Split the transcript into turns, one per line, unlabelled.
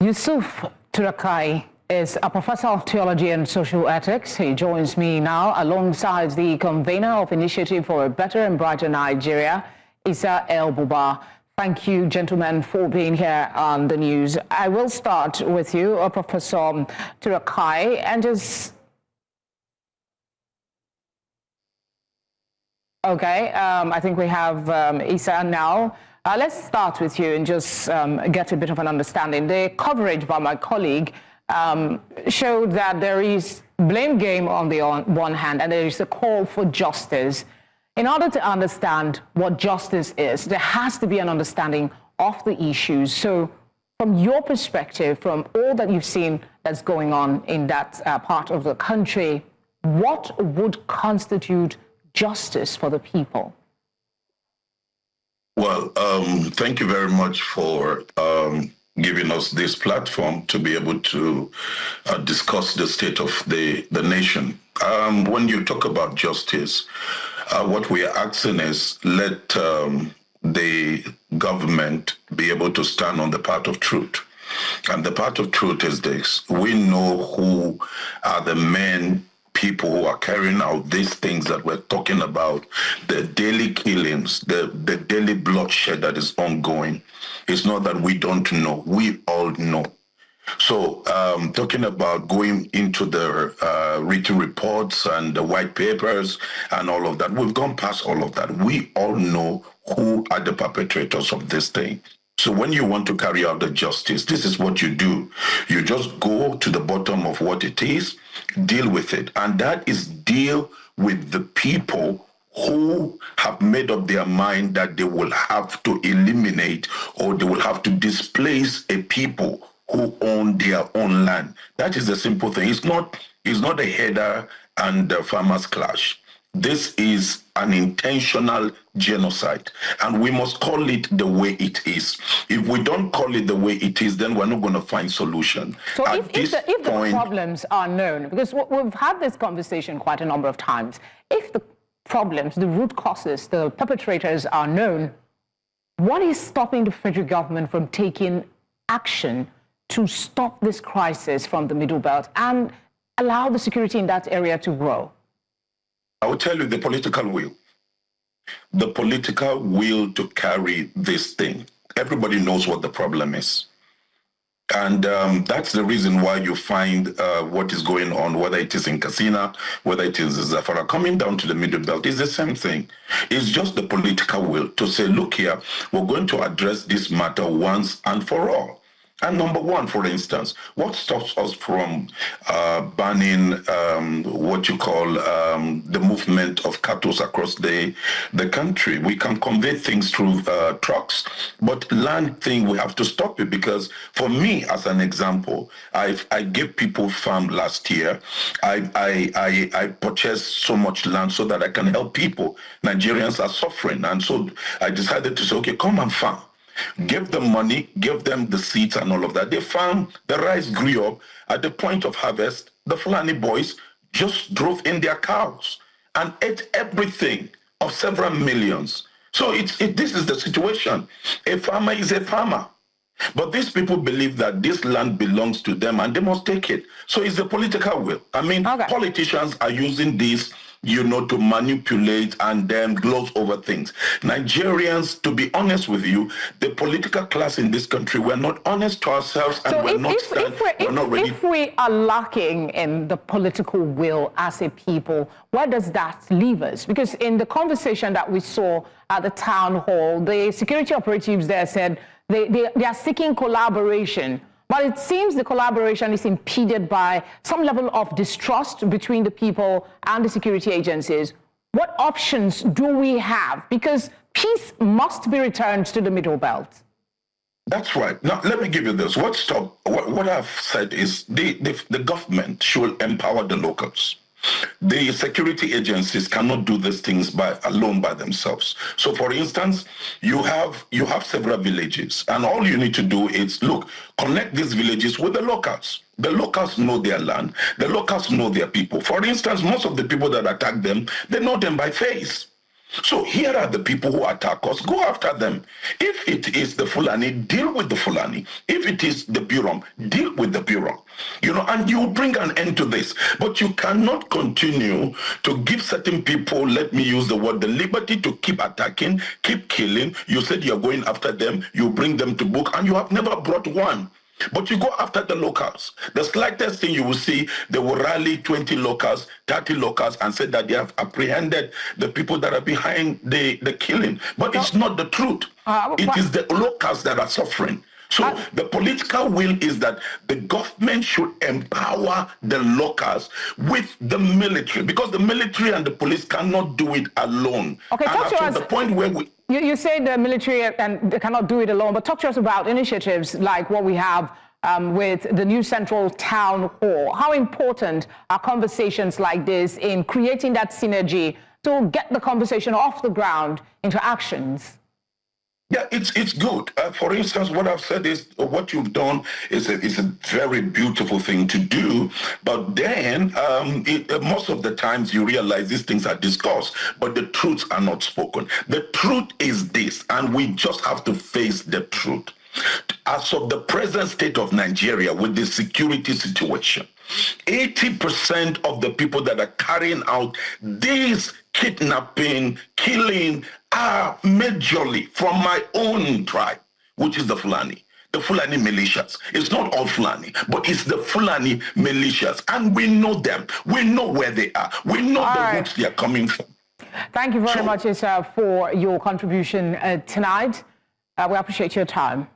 Yusuf Turakai is a professor of theology and social ethics. He joins me now alongside the convener of Initiative for a Better and Brighter Nigeria, Issa El Buba. Thank you, gentlemen, for being here on the news. I will start with you, Professor Turakai, and just... Okay, I think we have Issa now. Let's start with you and just get a bit of an understanding. The coverage by my colleague showed that there is blame game on the one hand, and there is a call for justice. In order to understand what justice is, there has to be an understanding of the issues. So from your perspective, from all that you've seen that's going on in that part of the country, what would constitute justice for the people?
Well, thank you very much for giving us this platform to be able to discuss the state of the nation. When you talk about justice, what we are asking is let the government be able to stand on the path of truth. And the path of truth is this: we know who are the men, people who are carrying out these things that we're talking about, the daily killings, the daily bloodshed that is ongoing. It's not that we don't know, we all know. So talking about going into the written reports and the white papers and all of that, we've gone past all of that. We all know who are the perpetrators of this thing. So when you want to carry out the justice, this is what you do. You just go to the bottom of what it is, deal with it. And that is deal with the people who have made up their mind that they will have to eliminate or they will have to displace a people who own their own land. That is the simple thing. It's not a header and the farmers clash. This is an intentional genocide, and we must call it the way it is. If we don't call it the way it is, then we're not going to find solution.
So if the problems are known, because we've had this conversation quite a number of times, if the problems, the root causes, the perpetrators are known, what is stopping the federal government from taking action to stop this crisis from the Middle Belt and allow the security in that area to grow?
I will tell you the political will. The political will to carry this thing. Everybody knows what the problem is. And that's the reason why you find what is going on, whether it is in Katsina, whether it is in Zafara, coming down to the Middle Belt, is the same thing. It's just the political will to say, look here, we're going to address this matter once and for all. And number one, for instance, what stops us from banning what you call the movement of cattle across the country? We can convey things through trucks, but land thing, we have to stop it, because for me, as an example, I gave people farm last year. I purchased so much land so that I can help people. Nigerians are suffering, and so I decided to say, okay, come and farm. Give them money, give them the seeds and all of that. They farm, the rice grew up. At the point of harvest, the Fulani boys just drove in their cows and ate everything of several millions. So this is the situation. A farmer is a farmer. But these people believe that this land belongs to them and they must take it. So it's the political will. I mean, okay. Politicians are using this, to manipulate and then gloss over things. Nigerians, to be honest with you, the political class in this country, we're not honest to ourselves, and we're not ready.
If we are lacking in the political will as a people, where does that leave us? Because in the conversation that we saw at the town hall, the security operatives there said they are seeking collaboration. But it seems the collaboration is impeded by some level of distrust between the people and the security agencies. What options do we have? Because peace must be returned to the Middle Belt.
That's right. Now, let me give you this. What I've said is the government should empower the locals. The security agencies cannot do these things alone by themselves. So, for instance, you have several villages, and all you need to do is, connect these villages with the locals. The locals know their land. The locals know their people. For instance, most of the people that attack them, they know them by face. So here are the people who attack us. Go after them. If it is the Fulani, deal with the Fulani. If it is the Bureau, deal with the Bureau. And you bring an end to this. But you cannot continue to give certain people, let me use the word, the liberty to keep attacking, keep killing. You said you're going after them, you bring them to book, and you have never brought one. But you go after the locals. The slightest thing you will see, they will rally 20 locals, 30 locals, and say that they have apprehended the people that are behind the killing. But it's not the truth. It is the locals that are suffering. So the political will is that the government should empower the locals with the military, because the military and the police cannot do it alone.
Okay, talk to us.
The point where
You say the military and they cannot do it alone, but talk to us about initiatives like what we have with the new Central Town Hall. How important are conversations like this in creating that synergy to get the conversation off the ground into actions?
Yeah, it's good. For instance, what I've said is what you've done is a very beautiful thing to do. But then most of the times you realize these things are discussed, but the truths are not spoken. The truth is this, and we just have to face the truth. As of the present state of Nigeria with the security situation, 80% of the people that are carrying out these kidnapping, killing, are majorly from my own tribe, which is the Fulani militias. It's not all Fulani, but it's the Fulani militias. And we know them. We know where they are. We know the roots they are coming from.
Thank you very much, Issa, for your contribution tonight. We appreciate your time.